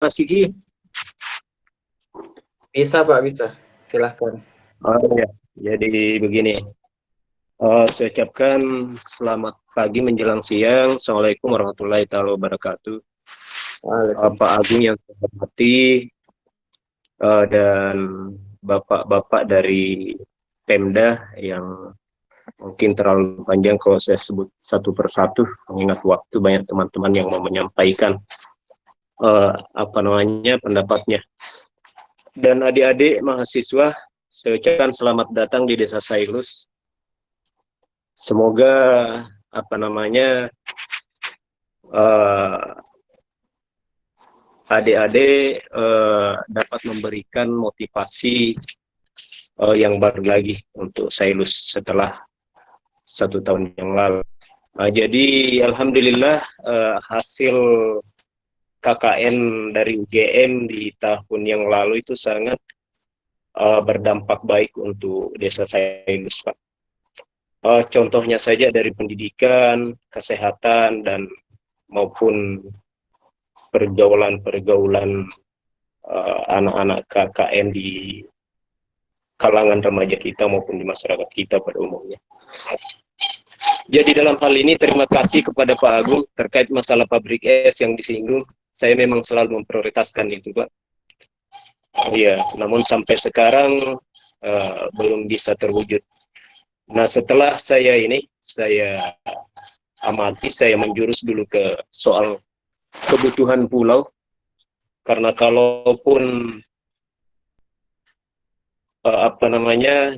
Mas Kiki? Bisa Pak, bisa. Silahkan. Oh ya, jadi begini. Saya ucapkan selamat pagi menjelang siang. Assalamualaikum warahmatullahi wabarakatuh. Pak Waalaikumsalam. Agung yang saya hormati, dan bapak-bapak dari Pemda yang mungkin terlalu panjang kalau saya sebut satu persatu, mengingat waktu banyak teman-teman yang mau menyampaikan pendapatnya. Dan adik-adik mahasiswa, saya ucapkan selamat datang di Desa Sailus. Semoga adik-adik dapat memberikan motivasi yang baru lagi untuk Sailus setelah 1 tahun yang lalu. Jadi alhamdulillah hasil KKN dari UGM di tahun yang lalu itu sangat berdampak baik untuk Desa Sailus, Pak. Contohnya saja dari pendidikan, kesehatan, dan maupun pergaulan-pergaulan anak-anak KKN di kalangan remaja kita maupun di masyarakat kita pada umumnya. Jadi dalam hal ini terima kasih kepada Pak Agung terkait masalah pabrik es yang disinggung. Saya memang selalu memprioritaskan itu, Pak. Iya, namun sampai sekarang belum bisa terwujud. Nah, setelah saya amati, saya menjurus dulu ke soal kebutuhan pulau, karena kalaupun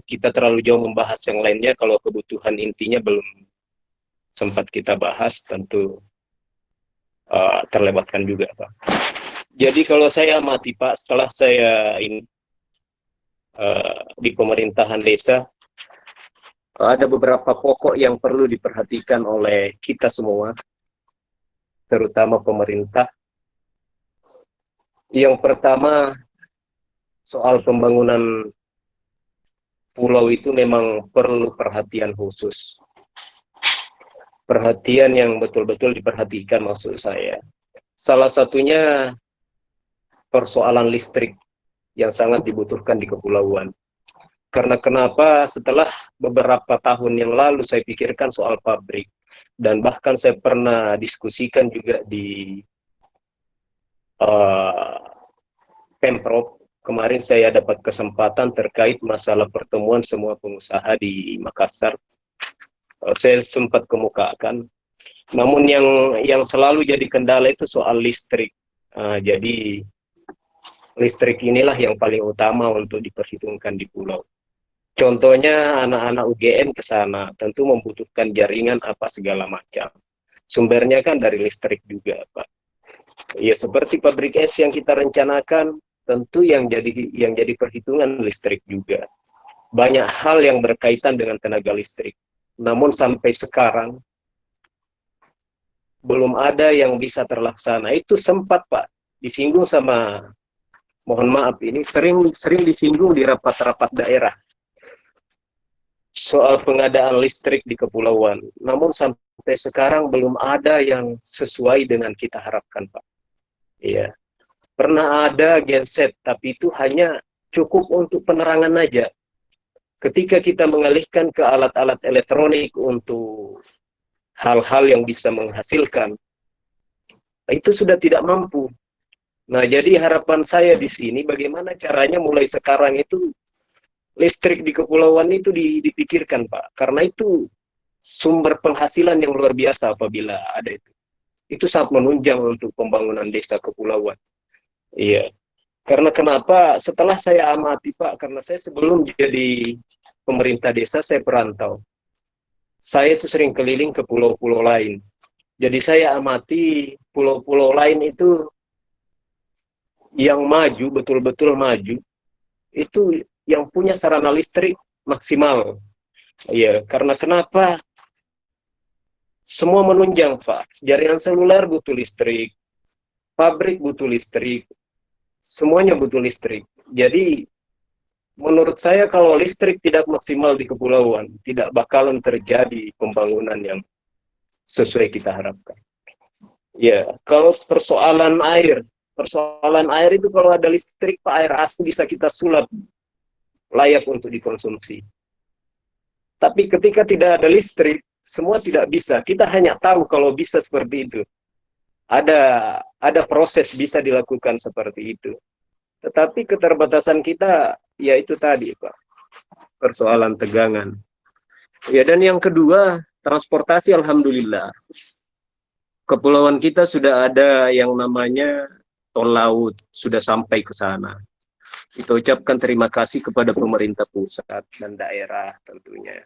kita terlalu jauh membahas yang lainnya, kalau kebutuhan intinya belum sempat kita bahas, tentu terlewatkan juga, Pak. Jadi kalau saya amati, Pak, setelah saya di pemerintahan desa, ada beberapa pokok yang perlu diperhatikan oleh kita semua, terutama pemerintah. Yang pertama, soal pembangunan pulau itu memang perlu perhatian khusus. Perhatian yang betul-betul diperhatikan maksud saya. Salah satunya persoalan listrik yang sangat dibutuhkan di kepulauan. Karena kenapa setelah beberapa tahun yang lalu saya pikirkan soal pabrik, dan bahkan saya pernah diskusikan juga di Pemprov. Kemarin saya dapat kesempatan terkait masalah pertemuan semua pengusaha di Makassar. Saya sempat kemukakan. Namun yang selalu jadi kendala itu soal listrik. Jadi listrik inilah yang paling utama untuk diperhitungkan di pulau. Contohnya anak-anak UGM ke sana tentu membutuhkan jaringan apa segala macam. Sumbernya kan dari listrik juga, Pak. Ya seperti pabrik es yang kita rencanakan, tentu yang jadi perhitungan listrik juga. Banyak hal yang berkaitan dengan tenaga listrik. Namun sampai sekarang belum ada yang bisa terlaksana. Itu sempat, Pak, disinggung sama, mohon maaf, ini sering disinggung di rapat-rapat daerah soal pengadaan listrik di kepulauan. Namun sampai sekarang belum ada yang sesuai dengan kita harapkan, Pak. Iya. Pernah ada genset, tapi itu hanya cukup untuk penerangan aja. Ketika kita mengalihkan ke alat-alat elektronik untuk hal-hal yang bisa menghasilkan, itu sudah tidak mampu. Nah, jadi harapan saya di sini bagaimana caranya mulai sekarang itu listrik di kepulauan itu dipikirkan, Pak. Karena itu sumber penghasilan yang luar biasa apabila ada itu. Itu sangat menunjang untuk pembangunan desa kepulauan. Iya. Karena kenapa? Setelah saya amati, Pak, karena saya sebelum jadi pemerintah desa, saya perantau. Saya itu sering keliling ke pulau-pulau lain. Jadi saya amati pulau-pulau lain itu yang maju, betul-betul maju, itu yang punya sarana listrik maksimal. Ya, karena kenapa? Semua menunjang, Pak. Jaringan seluler butuh listrik, pabrik butuh listrik, semuanya butuh listrik. Jadi, menurut saya kalau listrik tidak maksimal di kepulauan, tidak bakalan terjadi pembangunan yang sesuai kita harapkan. Ya, kalau persoalan air, Persoalan air itu kalau ada listrik, Pak, air asli bisa kita sulap layak untuk dikonsumsi. Tapi ketika tidak ada listrik, semua tidak bisa. Kita hanya tahu kalau bisa seperti itu. Ada proses bisa dilakukan seperti itu. Tetapi keterbatasan kita, ya itu tadi, Pak, persoalan tegangan. Ya, dan yang kedua, transportasi, alhamdulillah. Kepulauan kita sudah ada yang namanya tol laut, sudah sampai ke sana. Kita ucapkan terima kasih kepada pemerintah pusat dan daerah tentunya.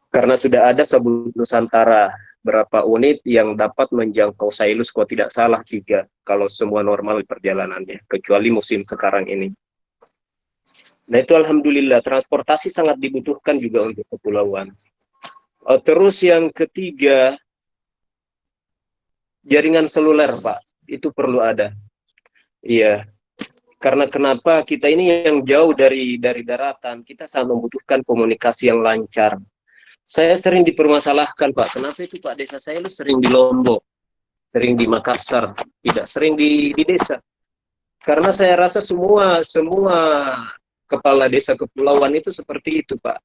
Karena sudah ada Sabut Nusantara, berapa unit yang dapat menjangkau Sailus, kalau tidak salah 3, kalau semua normal perjalanannya, kecuali musim sekarang ini. Nah itu alhamdulillah, transportasi sangat dibutuhkan juga untuk kepulauan. Terus yang ketiga, jaringan seluler, Pak, itu perlu ada. Iya, karena kenapa kita ini yang jauh dari daratan, kita sangat membutuhkan komunikasi yang lancar. Saya sering dipermasalahkan, Pak, kenapa itu Pak desa saya lu sering di Lombok, sering di Makassar, tidak sering di desa. Karena saya rasa semua kepala desa kepulauan itu seperti itu, Pak.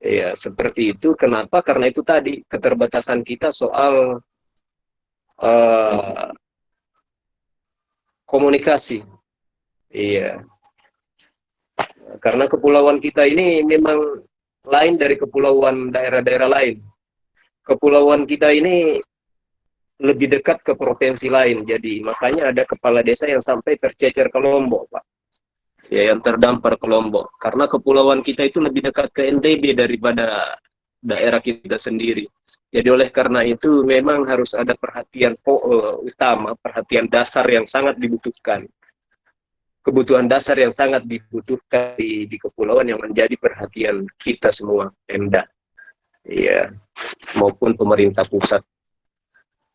Ya, seperti itu. Kenapa? Karena itu tadi keterbatasan kita soal komunikasi. Iya. Karena kepulauan kita ini memang lain dari kepulauan daerah-daerah lain. Kepulauan kita ini lebih dekat ke provinsi lain, jadi makanya ada kepala desa yang sampai tercecer ke Lombok, Pak. Ya, yang terdampar ke Lombok. Karena kepulauan kita itu lebih dekat ke NTB daripada daerah kita sendiri. Jadi oleh karena itu memang harus ada perhatian utama, perhatian dasar yang sangat dibutuhkan. Kebutuhan dasar yang sangat dibutuhkan di kepulauan yang menjadi perhatian kita semua, Pemda, ya, maupun pemerintah pusat.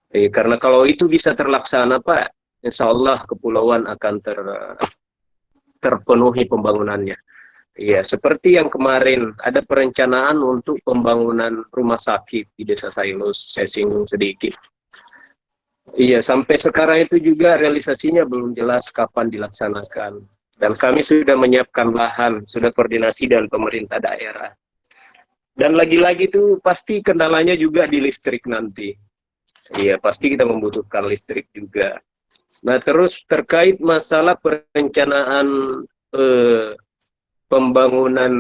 Karena kalau itu bisa terlaksana, Pak, insya Allah kepulauan akan terpenuhi pembangunannya. Ya, seperti yang kemarin ada perencanaan untuk pembangunan rumah sakit di Desa Sailus, saya singgung sedikit. Iya, sampai sekarang itu juga realisasinya belum jelas kapan dilaksanakan. Dan kami sudah menyiapkan lahan, sudah koordinasi dengan pemerintah daerah. Dan lagi-lagi itu pasti kendalanya juga di listrik nanti. Iya, pasti kita membutuhkan listrik juga. Nah, terus terkait masalah perencanaan pembangunan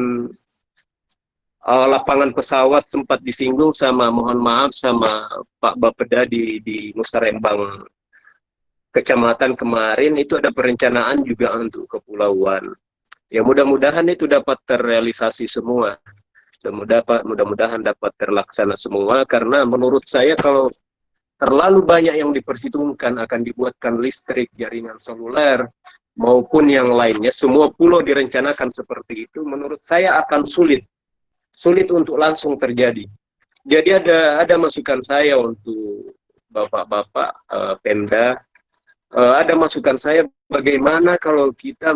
lapangan pesawat sempat disinggung sama, mohon maaf, sama Pak Bapeda di Musarembang Kecamatan kemarin, itu ada perencanaan juga untuk kepulauan. Ya mudah-mudahan itu dapat terrealisasi semua. Mudah-mudahan dapat terlaksana semua, karena menurut saya kalau terlalu banyak yang diperhitungkan akan dibuatkan listrik, jaringan seluler, maupun yang lainnya, semua pulau direncanakan seperti itu, menurut saya akan sulit untuk langsung terjadi. Jadi ada masukan saya untuk Bapak-bapak Pemda, ada masukan saya bagaimana kalau kita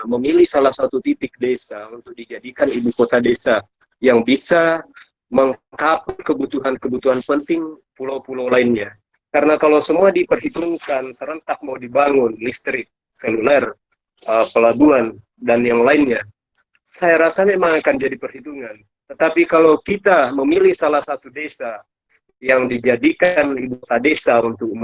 memilih salah satu titik desa untuk dijadikan ibu kota desa yang bisa mengcover kebutuhan penting pulau-pulau lainnya. Karena kalau semua diperhitungkan serentak mau dibangun listrik, seluler, pelabuhan, dan yang lainnya, saya rasa memang akan jadi perhitungan. Tetapi kalau kita memilih salah satu desa yang dijadikan ibu kota desa untuk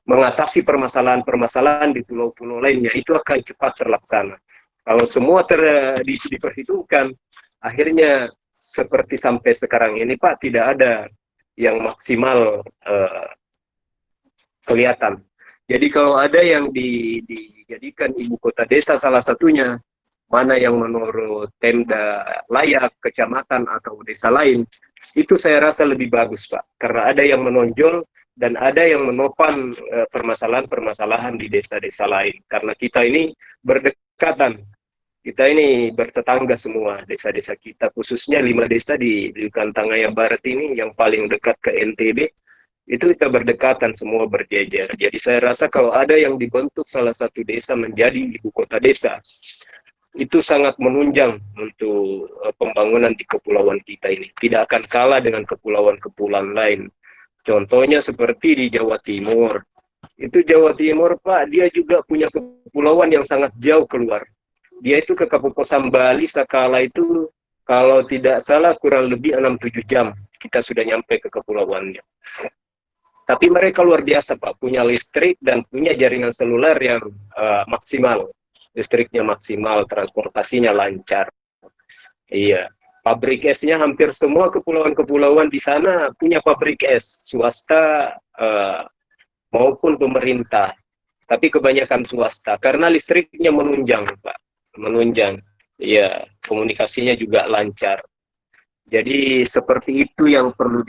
mengatasi permasalahan-permasalahan di pulau-pulau lainnya, itu akan cepat terlaksana. Kalau semua diperhitungkan, akhirnya seperti sampai sekarang ini, Pak, tidak ada yang maksimal kelihatan. Jadi kalau ada yang dijadikan ibu kota desa salah satunya, mana yang menurut Pemda layak, kecamatan atau desa lain, itu saya rasa lebih bagus, Pak. Karena ada yang menonjol dan ada yang menopang permasalahan-permasalahan di desa-desa lain. Karena kita ini berdekatan, kita ini bertetangga semua, desa-desa kita, khususnya 5 desa di Kantangaya Barat ini yang paling dekat ke NTB, itu kita berdekatan, semua berjejer. Jadi saya rasa kalau ada yang dibentuk salah satu desa menjadi ibu kota desa, itu sangat menunjang untuk pembangunan di kepulauan kita ini. Tidak akan kalah dengan kepulauan-kepulauan lain. Contohnya seperti di Jawa Timur, Itu Jawa Timur, Pak, dia juga punya kepulauan yang sangat jauh keluar. Dia itu ke Kapupaten Bali sekala itu kalau tidak salah kurang lebih 6-7 jam kita sudah nyampe ke kepulauannya. Tapi mereka luar biasa, Pak, punya listrik dan punya jaringan seluler yang maksimal. Listriknya maksimal, transportasinya lancar. Iya. Pabrik esnya hampir semua kepulauan-kepulauan di sana punya pabrik es, swasta maupun pemerintah. Tapi kebanyakan swasta karena listriknya menunjang, Pak. Menunjang. Iya, komunikasinya juga lancar. Jadi seperti itu yang perlu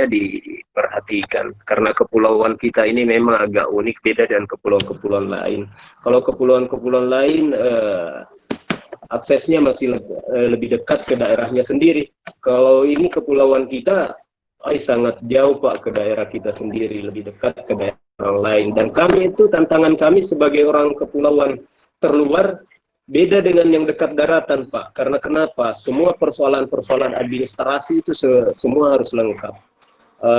diperhatikan karena kepulauan kita ini memang agak unik, beda dengan kepulauan-kepulauan lain. Kalau kepulauan-kepulauan lain aksesnya masih lebih dekat ke daerahnya sendiri. Kalau ini kepulauan kita sangat jauh, Pak, ke daerah kita sendiri, lebih dekat ke daerah orang lain. Dan kami itu, tantangan kami sebagai orang kepulauan terluar beda dengan yang dekat daratan, Pak. Karena kenapa? Semua persoalan-persoalan administrasi itu semua harus lengkap.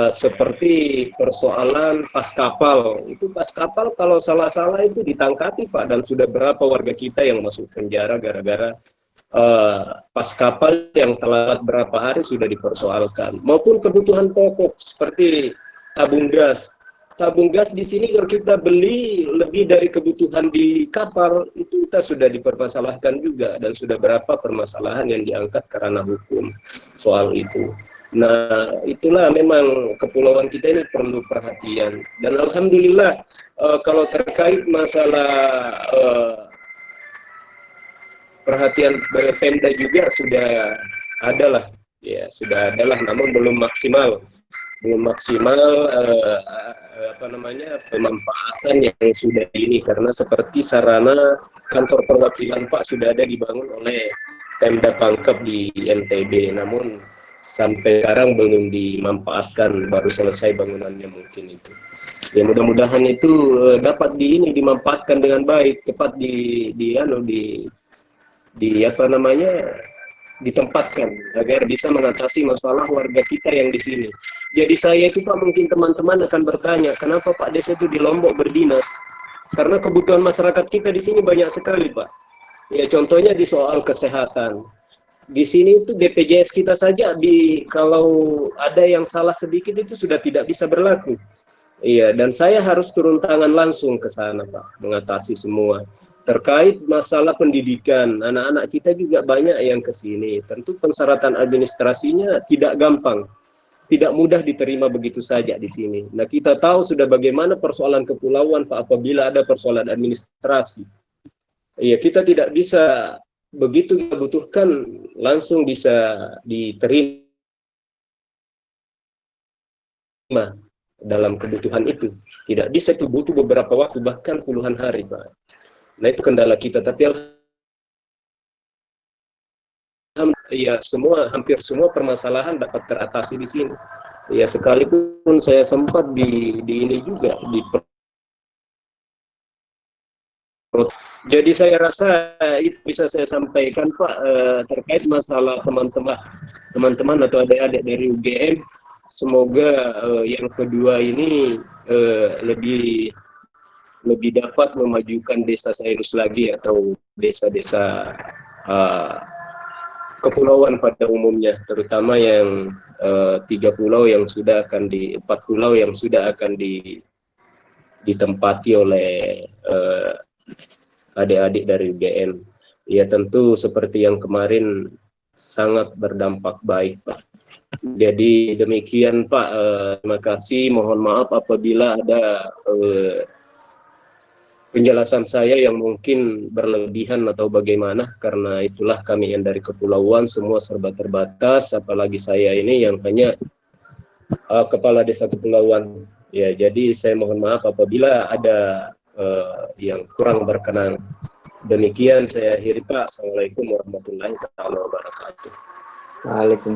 Seperti persoalan pas kapal. Itu pas kapal kalau salah-salah itu ditangkapi, Pak. Dan sudah berapa warga kita yang masuk penjara gara-gara pas kapal yang telat berapa hari sudah dipersoalkan. Maupun kebutuhan pokok seperti tabung gas. Tabung gas di sini kalau kita beli lebih dari kebutuhan di kapal, itu kita sudah dipermasalahkan juga, dan sudah berapa permasalahan yang diangkat karena hukum soal itu. Nah, itulah memang kepulauan kita ini perlu perhatian. Dan alhamdulillah kalau terkait masalah perhatian Pemda juga sudah adalah, ya sudah adalah, namun belum maksimal. Pemanfaatan yang sudah ini, karena seperti sarana kantor perwakilan, Pak, sudah ada dibangun oleh Pemda Pangkep di NTB, namun sampai sekarang belum dimanfaatkan, baru selesai bangunannya mungkin itu. Ya mudah-mudahan itu dapat dimanfaatkan dengan baik, cepat ditempatkan agar bisa mengatasi masalah warga kita yang di sini. Jadi saya itu, Pak, mungkin teman-teman akan bertanya, kenapa Pak Desa itu di Lombok berdinas? Karena kebutuhan masyarakat kita di sini banyak sekali, Pak. Ya contohnya di soal kesehatan. Di sini itu BPJS kita saja kalau ada yang salah sedikit itu sudah tidak bisa berlaku. Iya, dan saya harus turun tangan langsung ke sana, Pak, mengatasi semua. Terkait masalah pendidikan, anak-anak kita juga banyak yang ke sini. Tentu persyaratan administrasinya tidak gampang, tidak mudah diterima begitu saja di sini. Nah, kita tahu sudah bagaimana persoalan kepulauan, Pak, apabila ada persoalan administrasi. Iya, kita tidak bisa begitu kita butuhkan langsung bisa diterima dalam kebutuhan itu. Tidak bisa, itu butuh beberapa waktu, bahkan puluhan hari, Pak. Nah, itu kendala kita, tapi ya hampir semua permasalahan dapat teratasi di sini. Ya sekalipun saya sempat di ini juga jadi saya rasa itu bisa saya sampaikan, Pak, terkait masalah teman-teman atau adik-adik dari UGM. Semoga yang kedua ini lebih dapat memajukan desa Sairus lagi, atau desa-desa kepulauan pada umumnya, terutama yang 4 pulau yang sudah akan ditempati oleh adik-adik dari UGM. Ya tentu seperti yang kemarin sangat berdampak baik, Pak. Jadi demikian, Pak. Terima kasih. Mohon maaf apabila ada penjelasan saya yang mungkin berlebihan atau bagaimana, karena itulah kami yang dari kepulauan semua serba terbatas, apalagi saya ini yang hanya kepala desa kepulauan. Ya, jadi saya mohon maaf apabila ada yang kurang berkenan. Demikian saya akhiri, Pak. Assalamualaikum warahmatullahi wabarakatuh. Waalaikumsalam.